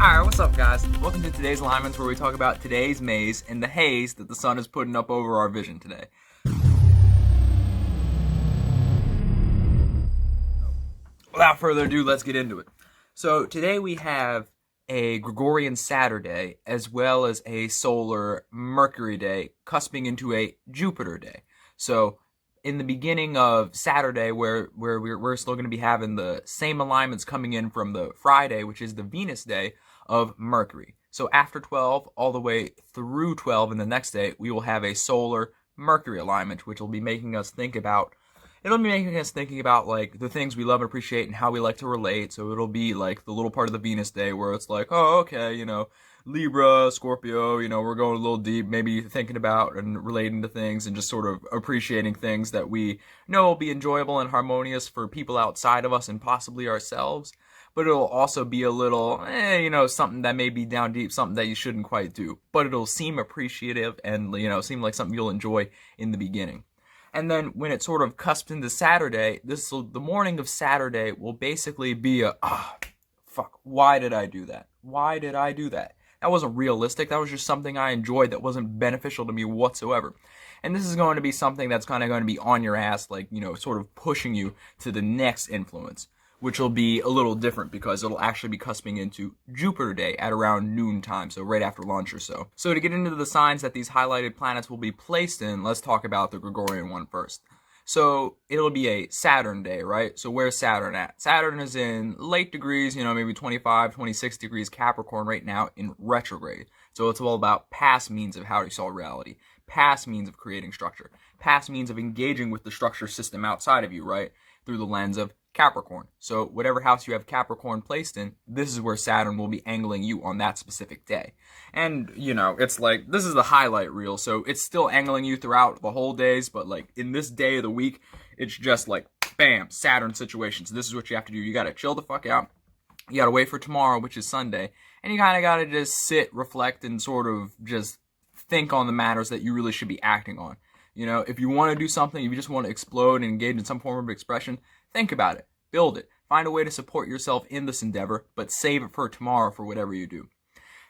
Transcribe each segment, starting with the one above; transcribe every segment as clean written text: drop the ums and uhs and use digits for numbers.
Alright, what's up guys? Welcome to today's alignments where we talk about today's maze and the haze that the sun is putting up over our vision today. Without further ado, let's get into it. So today we have a Gregorian Saturn day as well as a Solar Mercury day cusping into a Jupiter day. So in the beginning of Saturday, where we're still going to be having the same alignments coming in from the Friday, which is the Venus day of Mercury. So after 12, all the way through 12 in the next day, we will have a Solar Mercury alignment, which will be making us think about, like the things we love and appreciate and how we like to relate. So it'll be like the little part of the Venus day where it's like, oh, okay, Libra, Scorpio, we're going a little deep, maybe thinking about and relating to things and just sort of appreciating things that we know will be enjoyable and harmonious for people outside of us and possibly ourselves. But it'll also be a little, something that may be down deep, something that you shouldn't quite do. But it'll seem appreciative and, seem like something you'll enjoy in the beginning. And then when it sort of cusps into Saturday, the morning of Saturday will basically be fuck, why did I do that? Why did I do that? That wasn't realistic. That was just something I enjoyed that wasn't beneficial to me whatsoever. And this is going to be something that's kind of going to be on your ass, like, sort of pushing you to the next influence, which will be a little different because it'll actually be cusping into Jupiter day at around noon time, so right after lunch or so. So to get into the signs that these highlighted planets will be placed in, let's talk about the Gregorian one first. So it'll be a Saturn day, right? So where's Saturn at? Saturn is in late degrees, maybe 25, 26 degrees Capricorn right now in retrograde. So it's all about past means of how you saw reality, past means of creating structure, past means of engaging with the structure system outside of you, right? Through the lens of Capricorn. So whatever house you have Capricorn placed in, this is where Saturn will be angling you on that specific day. And, it's like, this is the highlight reel, so it's still angling you throughout the whole days, but like in this day of the week, it's just like, bam, Saturn situation. So this is what you have to do. You gotta chill the fuck out. You gotta wait for tomorrow, which is Sunday, and you kinda gotta just sit, reflect, and sort of just think on the matters that you really should be acting on. If you want to do something, if you just want to explode and engage in some form of expression, think about it, build it, find a way to support yourself in this endeavor, but save it for tomorrow for whatever you do.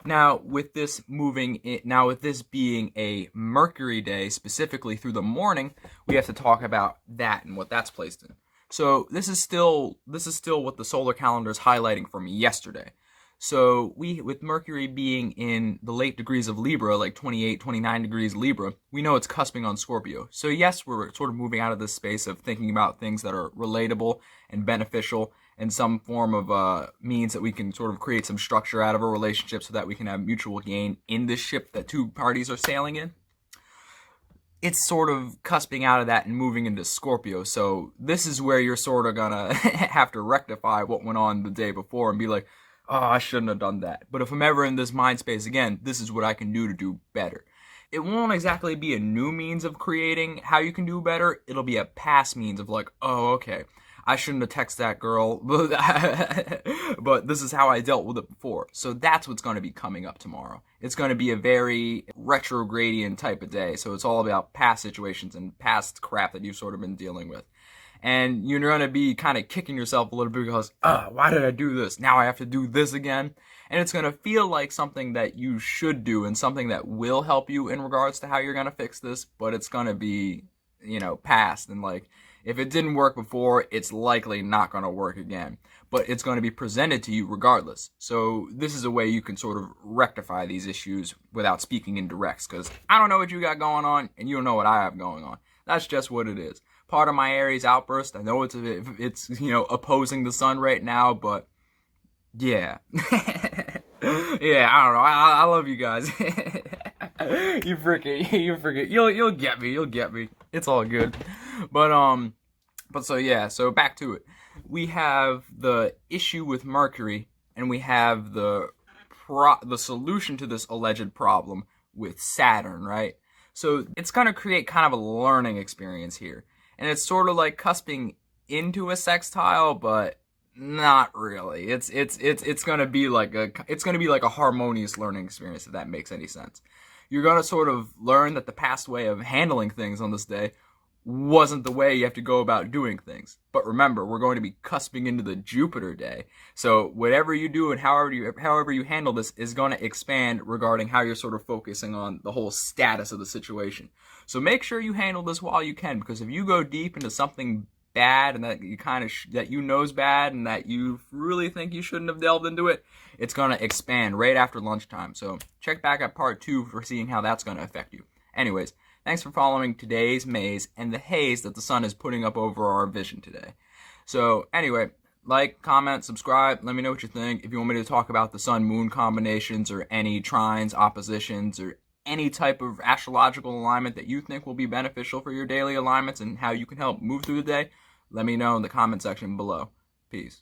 Now, with this being a Mercury day, specifically through the morning, we have to talk about that and what that's placed in. So this is still what the solar calendar is highlighting from yesterday. So with Mercury being in the late degrees of Libra, like 28, 29 degrees Libra, we know it's cusping on Scorpio. So yes, we're sort of moving out of this space of thinking about things that are relatable and beneficial and some form of means that we can sort of create some structure out of a relationship so that we can have mutual gain in this ship that two parties are sailing in. It's sort of cusping out of that and moving into Scorpio. So this is where you're sort of gonna have to rectify what went on the day before and be like, oh, I shouldn't have done that. But if I'm ever in this mind space again, this is what I can do to do better. It won't exactly be a new means of creating how you can do better. It'll be a past means of like, oh, okay, I shouldn't have texted that girl, but this is how I dealt with it before. So that's what's going to be coming up tomorrow. It's going to be a very retrogradian type of day. So it's all about past situations and past crap that you've sort of been dealing with. And you're going to be kind of kicking yourself a little bit because, why did I do this? Now I have to do this again. And it's going to feel like something that you should do and something that will help you in regards to how you're going to fix this. But it's going to be, past. And like, if it didn't work before, it's likely not going to work again. But it's going to be presented to you regardless. So this is a way you can sort of rectify these issues without speaking in directs. Because I don't know what you got going on and you don't know what I have going on. That's just what it is. Part of my Aries outburst. I know it's opposing the sun right now, but yeah. Yeah, I don't know. I love you guys. you freaking, you'll get me. It's all good. But so back to it. We have the issue with Mercury, and we have the solution to this alleged problem with Saturn, right? So it's going to create kind of a learning experience here. And it's sort of like cusping into a sextile, but not really. It's gonna be like a harmonious learning experience, if that makes any sense. You're gonna sort of learn that the past way of handling things on this day wasn't the way you have to go about doing things. But remember, we're going to be cusping into the Jupiter day. So whatever you do and however you handle this is going to expand regarding how you're sort of focusing on the whole status of the situation. So make sure you handle this while you can, because if you go deep into something bad and that you that you know's bad and that you really think you shouldn't have delved into it, it's going to expand right after lunchtime. So check back at part 2 for seeing how that's going to affect you. Anyways, thanks for following today's maze and the haze that the sun is putting up over our vision today. So anyway, like, comment, subscribe, let me know what you think. If you want me to talk about the sun-moon combinations or any trines, oppositions, or any type of astrological alignment that you think will be beneficial for your daily alignments and how you can help move through the day, let me know in the comment section below. Peace.